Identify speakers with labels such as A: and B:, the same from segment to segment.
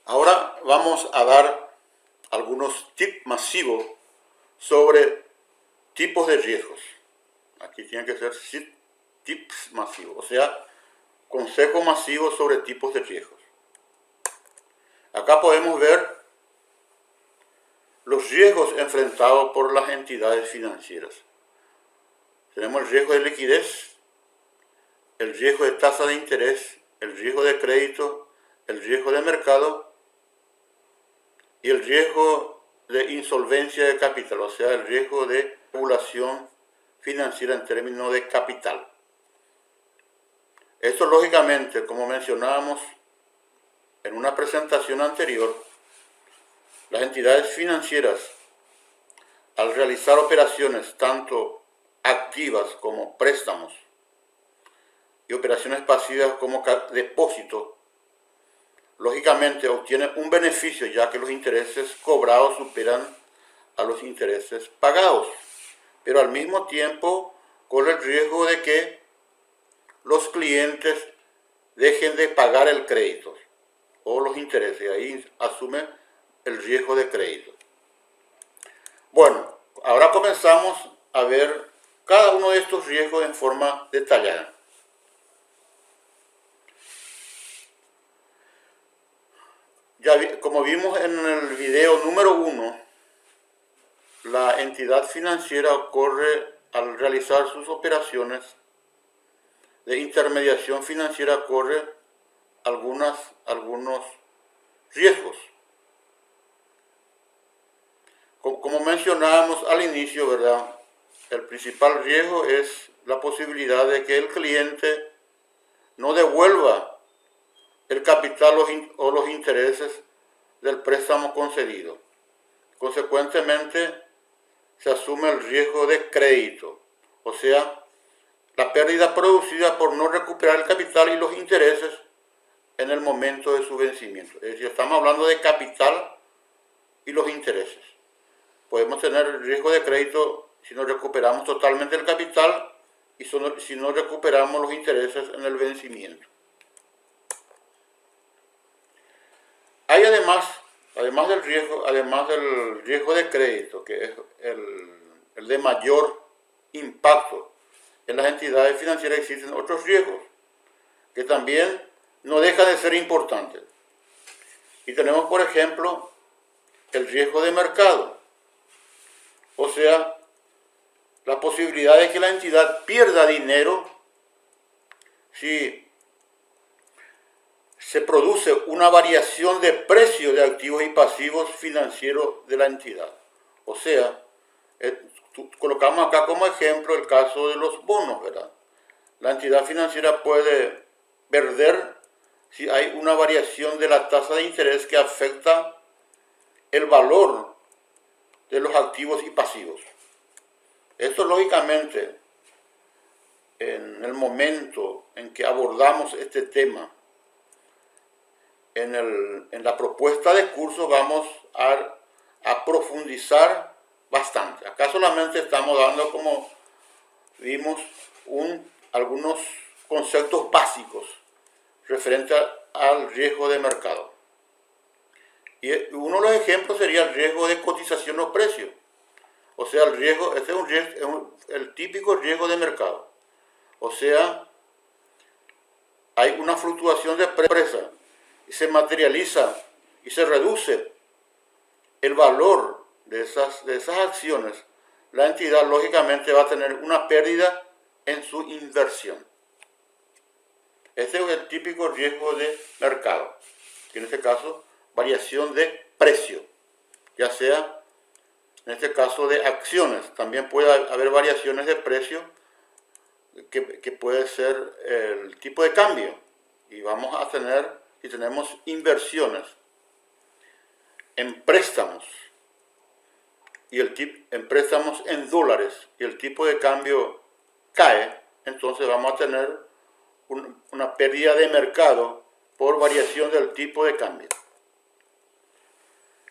A: Ahora vamos a dar algunos tips masivos sobre tipos de riesgos. Aquí tienen que ser tips masivos, o sea, consejos masivos sobre tipos de riesgos. Acá podemos ver los riesgos enfrentados por las entidades financieras. Tenemos el riesgo de liquidez, el riesgo de tasa de interés, el riesgo de crédito, el riesgo de mercado y el riesgo de insolvencia de capital, o sea, el riesgo de regulación financiera en términos de capital. Esto lógicamente, como mencionábamos en una presentación anterior, las entidades financieras, al realizar operaciones tanto activas como préstamos y operaciones pasivas como depósitos, lógicamente obtienen un beneficio ya que los intereses cobrados superan a los intereses pagados, pero al mismo tiempo corre el riesgo de que los clientes dejen de pagar el crédito o los intereses, y ahí asume el riesgo de crédito. Bueno, ahora comenzamos a ver cada uno de estos riesgos en forma detallada. Como vimos en el video número 1, la entidad financiera corre al realizar sus operaciones de intermediación financiera, corre algunos riesgos. Como mencionábamos al inicio, ¿verdad? El principal riesgo es la posibilidad de que el cliente no devuelva el capital o los intereses del préstamo concedido. Consecuentemente, se asume el riesgo de crédito, o sea, la pérdida producida por no recuperar el capital y los intereses en el momento de su vencimiento. Es decir, estamos hablando de capital y los intereses. Podemos tener el riesgo de crédito si no recuperamos totalmente el capital y si no recuperamos los intereses en el vencimiento. Hay además del riesgo de crédito, que es el de mayor impacto en las entidades financieras, existen otros riesgos que también no dejan de ser importantes. Y tenemos, por ejemplo, el riesgo de mercado, o sea, la posibilidad de que la entidad pierda dinero si se produce una variación de precio de activos y pasivos financieros de la entidad. O sea, colocamos acá como ejemplo el caso de los bonos, ¿verdad? La entidad financiera puede perder si hay una variación de la tasa de interés que afecta el valor de los activos y pasivos. Esto lógicamente, en el momento en que abordamos este tema, en la propuesta de curso vamos a profundizar bastante. Acá solamente estamos dando, como vimos, algunos conceptos básicos referentes al riesgo de mercado. Y uno de los ejemplos sería el riesgo de cotización o precio. O sea, este es el típico riesgo de mercado. O sea, hay una fluctuación de precios y se materializa y se reduce el valor de esas acciones. La entidad lógicamente va a tener una pérdida en su inversión. Este es el típico riesgo de mercado, que en este caso variación de precio, ya sea en este caso de acciones. También puede haber variaciones de precio que puede ser el tipo de cambio, y vamos a tener, si tenemos inversiones en préstamos en préstamos en dólares y el tipo de cambio cae, entonces vamos a tener una pérdida de mercado por variación del tipo de cambio.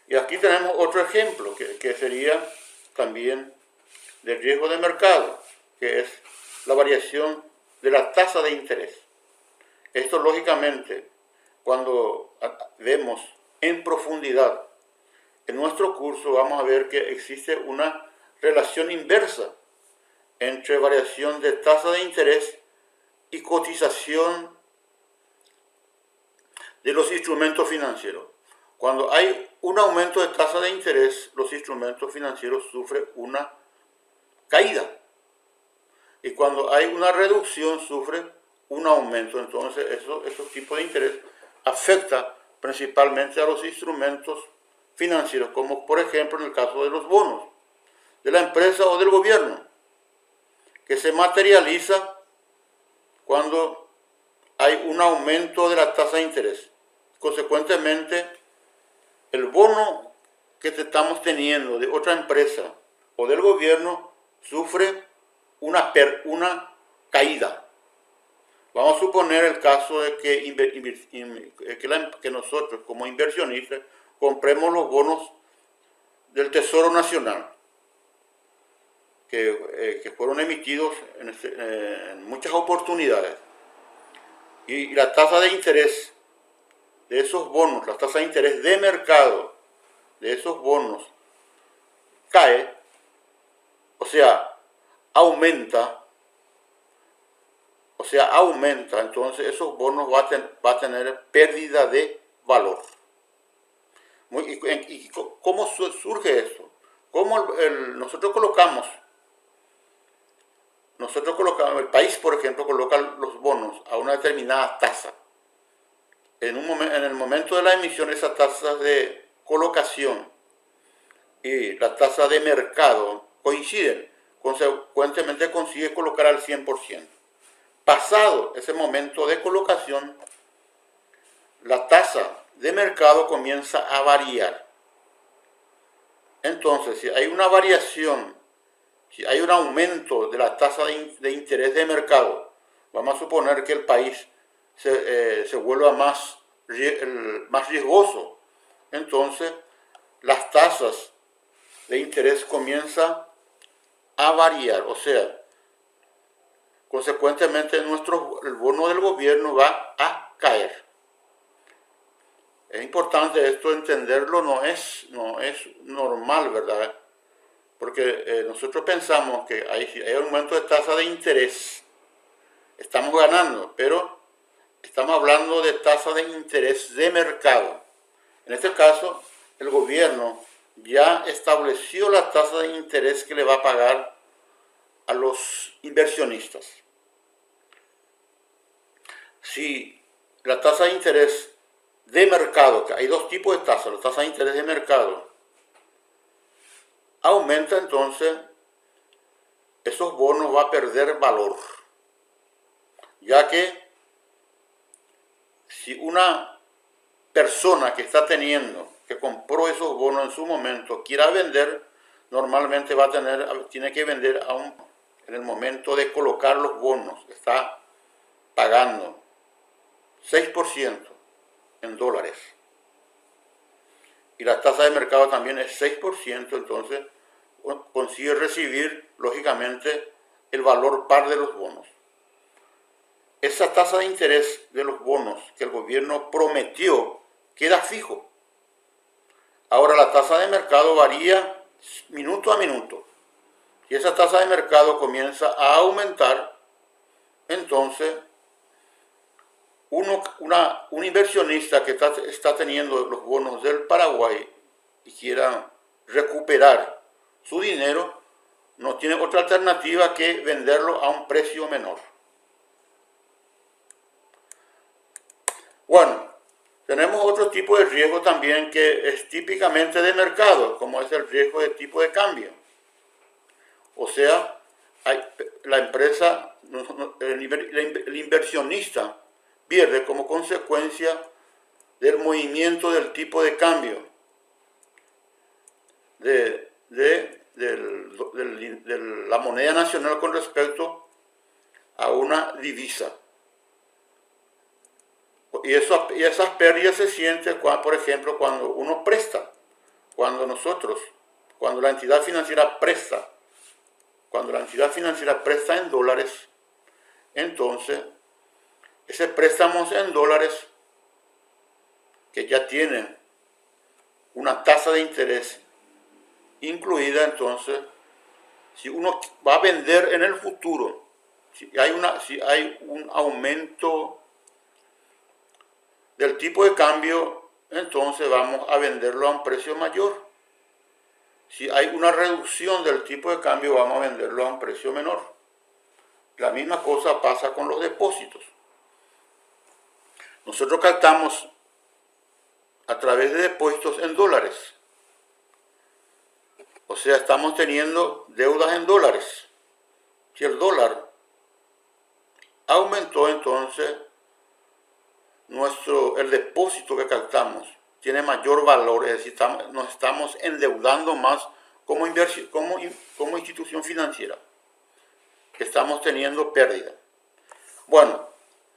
A: Y aquí tenemos otro ejemplo que sería también del riesgo de mercado, que es la variación de la tasa de interés. Esto lógicamente, cuando vemos en profundidad. En nuestro curso vamos a ver que existe una relación inversa entre variación de tasa de interés y cotización de los instrumentos financieros. Cuando hay un aumento de tasa de interés, los instrumentos financieros sufren una caída. Y cuando hay una reducción, sufren un aumento. Entonces, esos tipos de interés afectan principalmente a los instrumentos financieros, como por ejemplo en el caso de los bonos de la empresa o del gobierno, que se materializa cuando hay un aumento de la tasa de interés. Consecuentemente, el bono que estamos teniendo de otra empresa o del gobierno sufre una caída. Vamos a suponer el caso de que nosotros como inversionistas compremos los bonos del Tesoro Nacional, que fueron emitidos en muchas oportunidades. Y la tasa de interés de esos bonos, la tasa de interés de mercado de esos bonos cae, o sea, aumenta, entonces esos bonos va a tener pérdida de valor. ¿Y cómo surge esto? ¿Cómo nosotros colocamos, el país, por ejemplo, coloca los bonos a una determinada tasa? En el momento de la emisión, esa tasa de colocación y la tasa de mercado coinciden. Consecuentemente consigue colocar al 100%. Pasado ese momento de colocación, la tasa de mercado comienza a variar. Entonces, si hay una variación, si hay un aumento de la tasa de interés de mercado, vamos a suponer que el país se vuelva más riesgoso. Entonces, las tasas de interés comienzan a variar, o sea, consecuentemente el bono del gobierno va a caer. Es importante esto entenderlo, no es normal, ¿verdad? Porque nosotros pensamos que hay aumento de tasa de interés, estamos ganando, pero estamos hablando de tasa de interés de mercado. En este caso, el gobierno ya estableció la tasa de interés que le va a pagar a los inversionistas. Si la tasa de interés de mercado, que hay dos tipos de tasas, la tasa de interés de mercado aumenta, entonces esos bonos van a perder valor, ya que si una persona que compró esos bonos en su momento, quiera vender, normalmente tiene que vender en el momento de colocar los bonos, está pagando 6% en dólares. Y la tasa de mercado también es 6%, entonces consigue recibir, lógicamente, el valor par de los bonos. Esa tasa de interés de los bonos que el gobierno prometió queda fijo. Ahora la tasa de mercado varía minuto a minuto. Si esa tasa de mercado comienza a aumentar, entonces un inversionista que está teniendo los bonos del Paraguay y quiera recuperar su dinero, no tiene otra alternativa que venderlo a un precio menor. Bueno, tenemos otro tipo de riesgo también que es típicamente de mercado, como es el riesgo de tipo de cambio. O sea, la empresa, el inversionista pierde como consecuencia del movimiento del tipo de cambio de la moneda nacional con respecto a una divisa. Y esas pérdidas se sienten, por ejemplo, cuando uno presta, cuando la entidad financiera presta, en dólares, entonces ese préstamo en dólares que ya tiene una tasa de interés incluida, entonces, si uno va a vender en el futuro, si hay un aumento del tipo de cambio, entonces vamos a venderlo a un precio mayor. Si hay una reducción del tipo de cambio, vamos a venderlo a un precio menor. La misma cosa pasa con los depósitos. Nosotros captamos a través de depósitos en dólares. O sea, estamos teniendo deudas en dólares. Si el dólar aumentó, entonces el depósito que captamos tiene mayor valor, es decir, nos estamos endeudando más como institución financiera. Estamos teniendo pérdida. Bueno,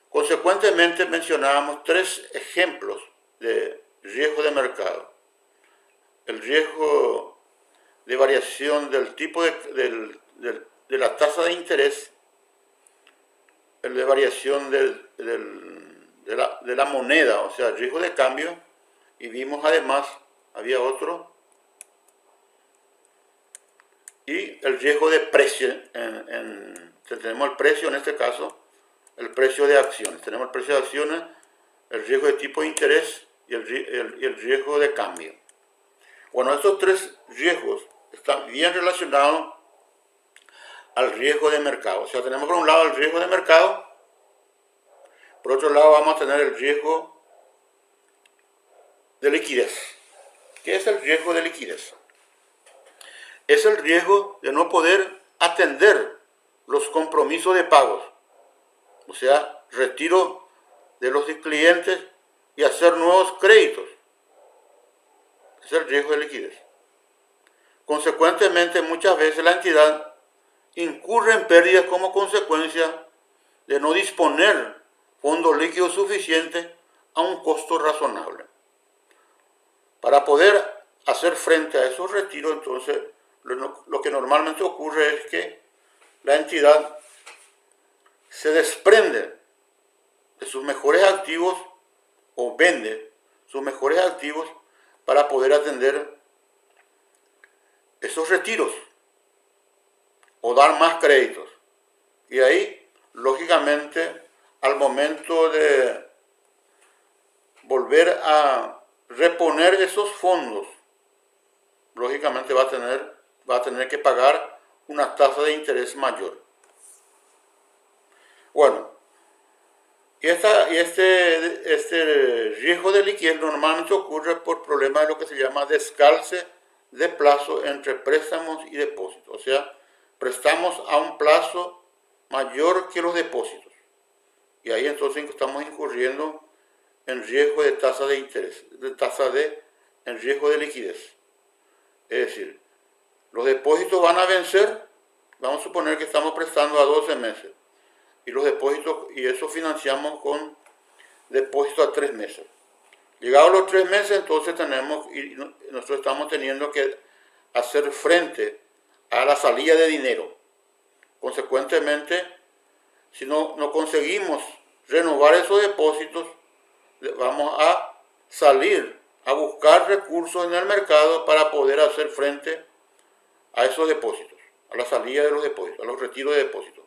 A: consecuentemente mencionábamos 3 ejemplos de riesgo de mercado. El riesgo de variación del tipo de la tasa de interés, el de variación de la moneda, o sea, el riesgo de cambio, y vimos además, había otro, y el riesgo de precio, tenemos el precio en este caso, el precio de acciones, tenemos el precio de acciones, el riesgo de tipo de interés y el riesgo de cambio. Bueno, estos 3 riesgos están bien relacionados al riesgo de mercado. O sea, tenemos por un lado el riesgo de mercado, por otro lado vamos a tener el riesgo de liquidez. ¿Qué es el riesgo de liquidez? Es el riesgo de no poder atender los compromisos de pagos, o sea, retiro de los clientes y hacer nuevos créditos. Es el riesgo de liquidez. Consecuentemente, muchas veces la entidad incurre en pérdidas como consecuencia de no disponer fondos líquidos suficientes a un costo razonable. Para poder hacer frente a esos retiros, entonces, lo que normalmente ocurre es que la entidad se desprende de sus mejores activos o vende sus mejores activos para poder atender esos retiros o dar más créditos. Y ahí, lógicamente, al momento de volver a reponer esos fondos, lógicamente va a tener que pagar una tasa de interés mayor. Bueno, este riesgo de liquidez normalmente ocurre por problemas de lo que se llama descalce de plazo entre préstamos y depósitos. O sea, prestamos a un plazo mayor que los depósitos. Y ahí entonces estamos incurriendo en riesgo de tasa de interés, en riesgo de liquidez. Es decir, los depósitos van a vencer, vamos a suponer que estamos prestando a 12 meses. Y los depósitos, y eso financiamos con depósitos a 3 meses. Llegados los 3 meses, entonces nosotros estamos teniendo que hacer frente a la salida de dinero. Consecuentemente, si no conseguimos renovar esos depósitos, vamos a salir a buscar recursos en el mercado para poder hacer frente a esos depósitos, a la salida de los depósitos, a los retiros de depósitos,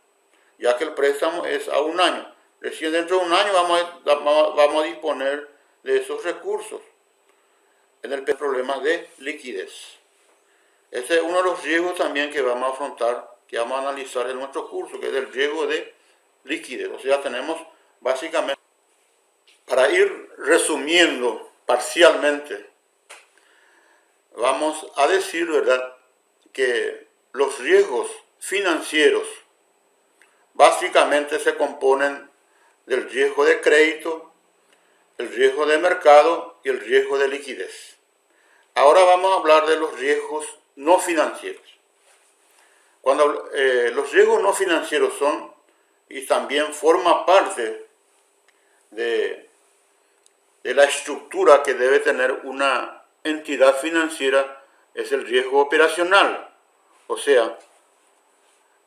A: ya que el préstamo es a 1 año. Recién dentro de 1 año vamos a disponer de esos recursos en el problema de liquidez. Ese es uno de los riesgos también que vamos a afrontar, que vamos a analizar en nuestro curso, que es el riesgo de liquidez. O sea, tenemos básicamente, para ir resumiendo parcialmente, vamos a decir, ¿verdad?, que los riesgos financieros básicamente se componen del riesgo de crédito, el riesgo de mercado y el riesgo de liquidez. Ahora vamos a hablar de los riesgos no financieros. Cuando los riesgos no financieros son, y también forma parte de la estructura que debe tener una entidad financiera, es el riesgo operacional. O sea,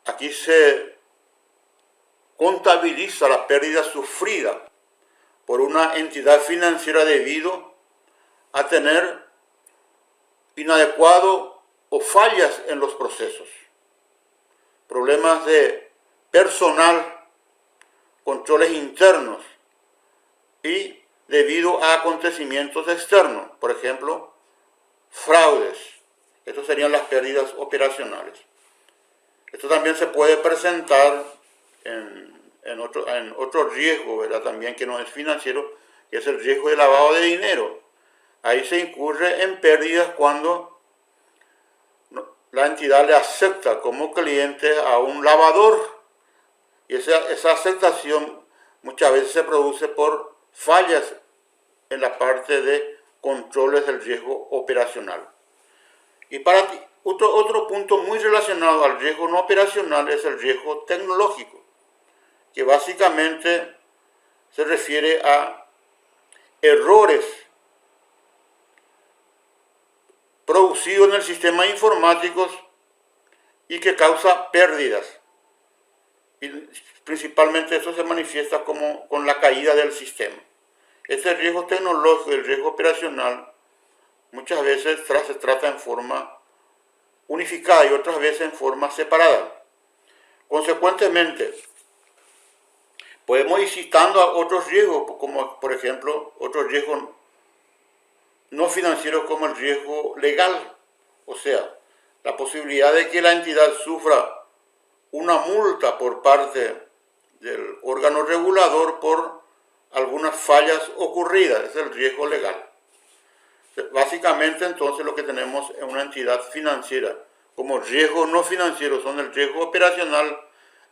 A: aquí se contabiliza la pérdida sufrida por una entidad financiera debido a tener inadecuado o fallas en los procesos, problemas de personal, controles internos y debido a acontecimientos externos, por ejemplo, fraudes. Estas serían las pérdidas operacionales. Esto también se puede presentar en otro riesgo, ¿verdad? También que no es financiero, que es el riesgo de lavado de dinero. Ahí se incurre en pérdidas cuando la entidad le acepta como cliente a un lavador. Y esa aceptación muchas veces se produce por fallas en la parte de controles del riesgo operacional. Y para ti, otro punto muy relacionado al riesgo no operacional es el riesgo tecnológico, que básicamente se refiere a errores producidos en el sistema informático y que causa pérdidas. Y principalmente eso se manifiesta como con la caída del sistema. Este riesgo tecnológico y el riesgo operacional muchas veces se trata en forma unificada y otras veces en forma separada. Consecuentemente, podemos ir citando a otros riesgos, como por ejemplo otros riesgos no financieros como el riesgo legal, o sea, la posibilidad de que la entidad sufra una multa por parte del órgano regulador por algunas fallas ocurridas, es el riesgo legal. Básicamente entonces lo que tenemos en una entidad financiera como riesgos no financieros son el riesgo operacional,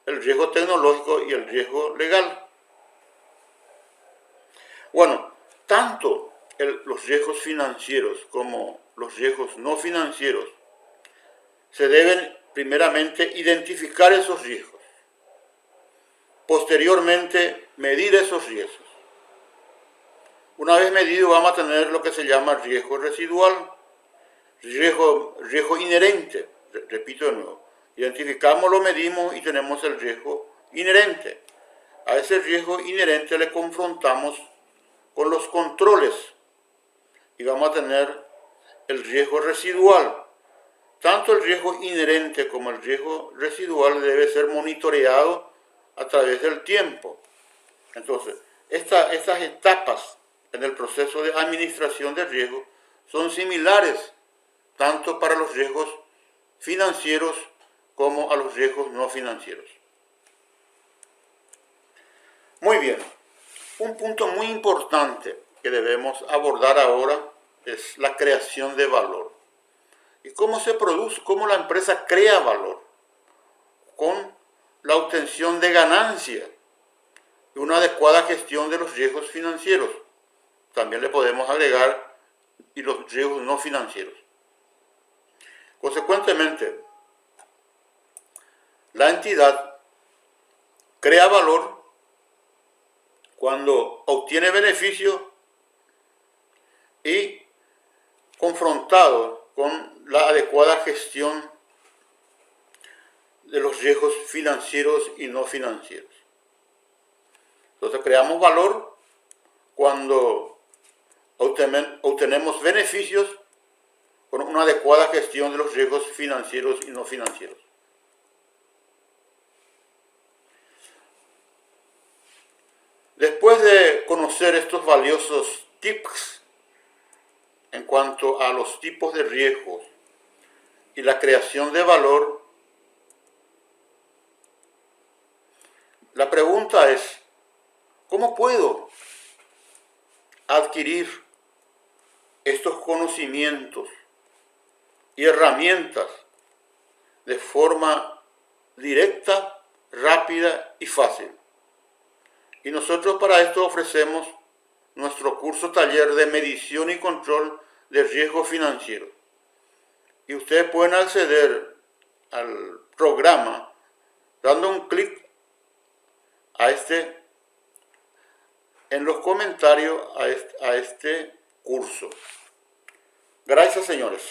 A: el riesgo tecnológico y el riesgo legal. Bueno, tanto los riesgos financieros como los riesgos no financieros se deben primeramente identificar esos riesgos, posteriormente medir esos riesgos. Una vez medido vamos a tener lo que se llama riesgo residual, riesgo inherente, repito de nuevo, identificamos, lo medimos y tenemos el riesgo inherente. A ese riesgo inherente le confrontamos con los controles y vamos a tener el riesgo residual. Tanto el riesgo inherente como el riesgo residual debe ser monitoreado a través del tiempo. Entonces, estas etapas en el proceso de administración de riesgo son similares tanto para los riesgos financieros como a los riesgos no financieros. Muy bien, un punto muy importante que debemos abordar ahora es la creación de valor. ¿Y cómo se produce? ¿Cómo la empresa crea valor? Con la obtención de ganancias y una adecuada gestión de los riesgos financieros. También le podemos agregar y los riesgos no financieros. Consecuentemente, la entidad crea valor cuando obtiene beneficio y confrontado con la adecuada gestión de los riesgos financieros y no financieros. Entonces creamos valor cuando obtenemos beneficios con una adecuada gestión de los riesgos financieros y no financieros. Después de conocer estos valiosos tips en cuanto a los tipos de riesgos y la creación de valor, la pregunta es, ¿cómo puedo adquirir estos conocimientos y herramientas de forma directa, rápida y fácil? Y nosotros para esto ofrecemos nuestro curso taller de medición y control de riesgo financiero. Y ustedes pueden acceder al programa dando un clic en los comentarios a este curso. Gracias, señores.